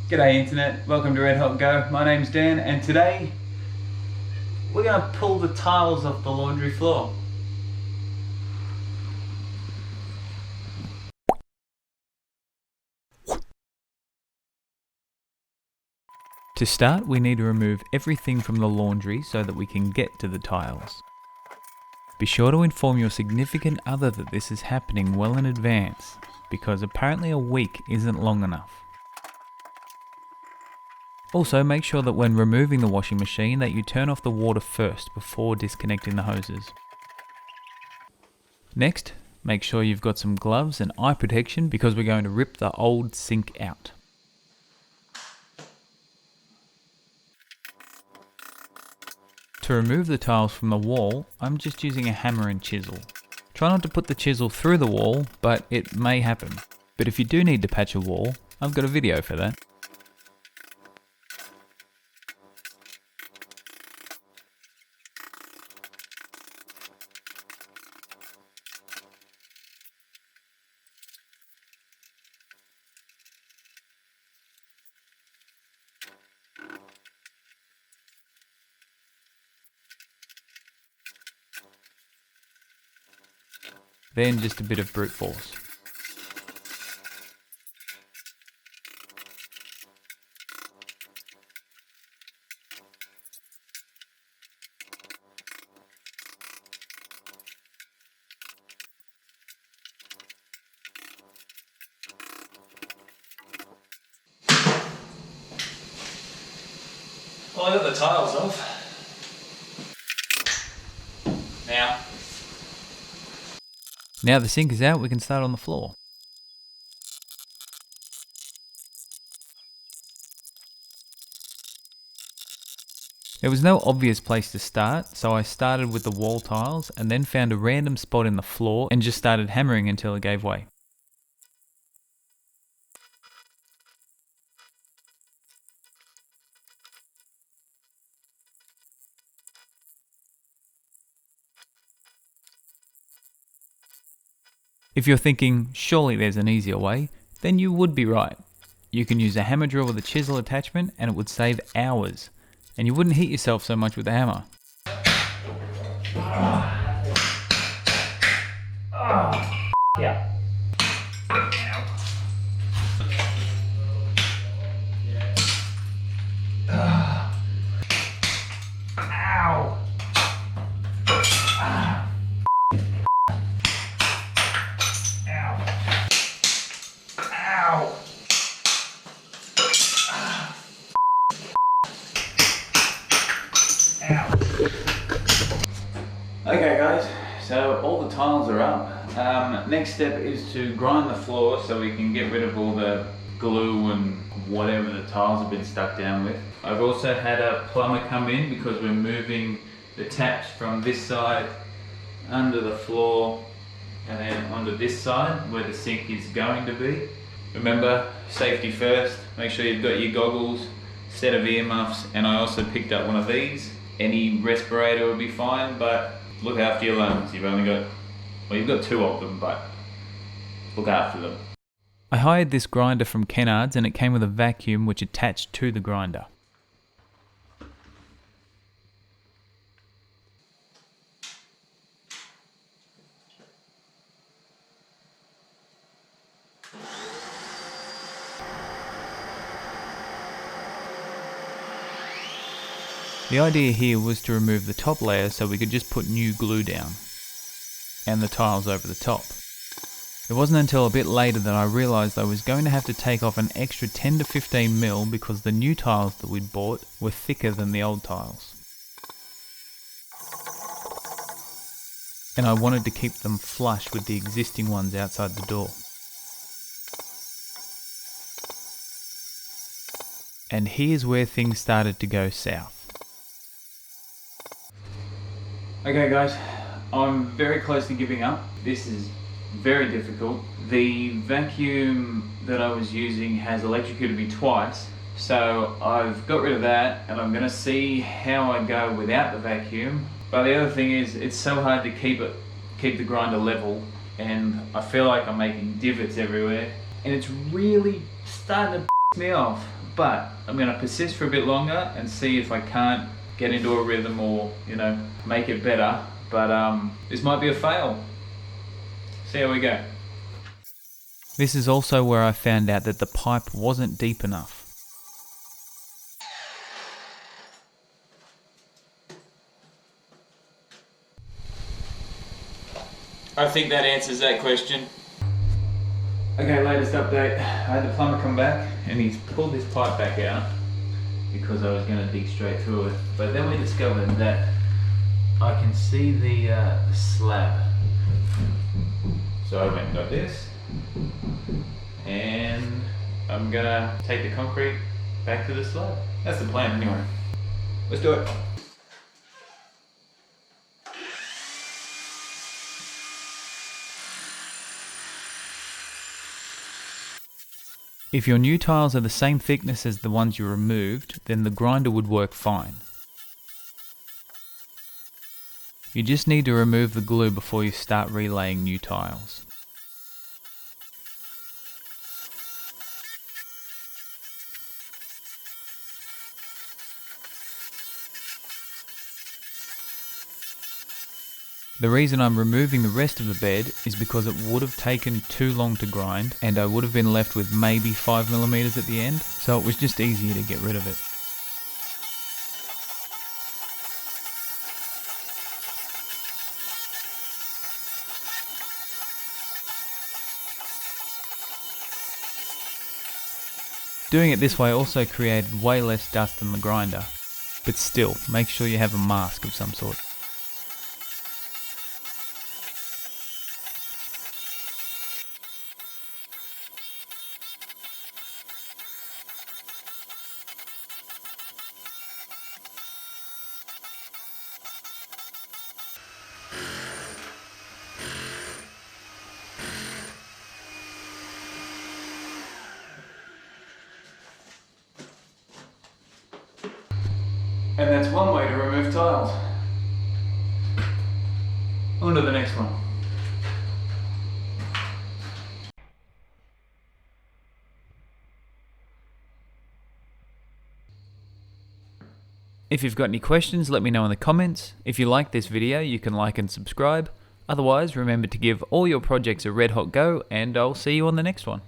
G'day internet, welcome to Red Hot Go. My name's Dan and today we're going to pull the tiles off the laundry floor. To start, we need to remove everything from the laundry so that we can get to the tiles. Be sure to inform your significant other that this is happening well in advance, because apparently a week isn't long enough. Also, make sure that when removing the washing machine that you turn off the water first before disconnecting the hoses. Next, make sure you've got some gloves and eye protection because we're going to rip the old sink out. To remove the tiles from the wall, I'm just using a hammer and chisel. Try not to put the chisel through the wall, but it may happen. But if you do need to patch a wall, I've got a video for that. Then just a bit of brute force. Well, I got the tiles off. Now the sink is out, we can start on the floor. There was no obvious place to start, so I started with the wall tiles and then found a random spot in the floor and just started hammering until it gave way. If you're thinking, surely there's an easier way, then you would be right. You can use a hammer drill with a chisel attachment and it would save hours, and you wouldn't hit yourself so much with the hammer. Yeah. Ow. Okay guys, so all the tiles are up. Next step is to grind the floor so we can get rid of all the glue and whatever the tiles have been stuck down with. I've also had a plumber come in because we're moving the taps from this side under the floor and then onto this side where the sink is going to be. Remember, safety first, make sure you've got your goggles, set of earmuffs, and I also picked up one of these. Any respirator will be fine, but look after your lungs. You've got two of them, but look after them. I hired this grinder from Kennards and it came with a vacuum which attached to the grinder. The idea here was to remove the top layer so we could just put new glue down and the tiles over the top. It wasn't until a bit later that I realised I was going to have to take off an extra 10 to 15 mil because the new tiles that we'd bought were thicker than the old tiles. And I wanted to keep them flush with the existing ones outside the door. And here's where things started to go south. Okay guys, I'm very close to giving up. This is very difficult. The vacuum that I was using has electrocuted me twice, so I've got rid of that and I'm going to see how I go without the vacuum. But the other thing is, it's so hard to keep the grinder level, and I feel like I'm making divots everywhere, and it's really starting to piss me off. but I'm going to persist for a bit longer and see if I can't get into a rhythm or, you know, make it better. But this might be a fail. See how we go. This is also where I found out that the pipe wasn't deep enough. I think that answers that question. Okay, latest update. I had the plumber come back and he's pulled this pipe back out because I was going to dig straight through it. But then we discovered that I can see the slab. So I went and got this, and I'm gonna take the concrete back to the slab. That's the plan anyway. Let's do it. If your new tiles are the same thickness as the ones you removed, then the grinder would work fine. You just need to remove the glue before you start relaying new tiles. The reason I'm removing the rest of the bed is because it would have taken too long to grind and I would have been left with maybe 5mm at the end, so it was just easier to get rid of it. Doing it this way also created way less dust than the grinder, but still, make sure you have a mask of some sort. And that's one way to remove tiles. On to the next one. If you've got any questions, let me know in the comments. If you like this video, you can like and subscribe. Otherwise, remember to give all your projects a red hot go, and I'll see you on the next one.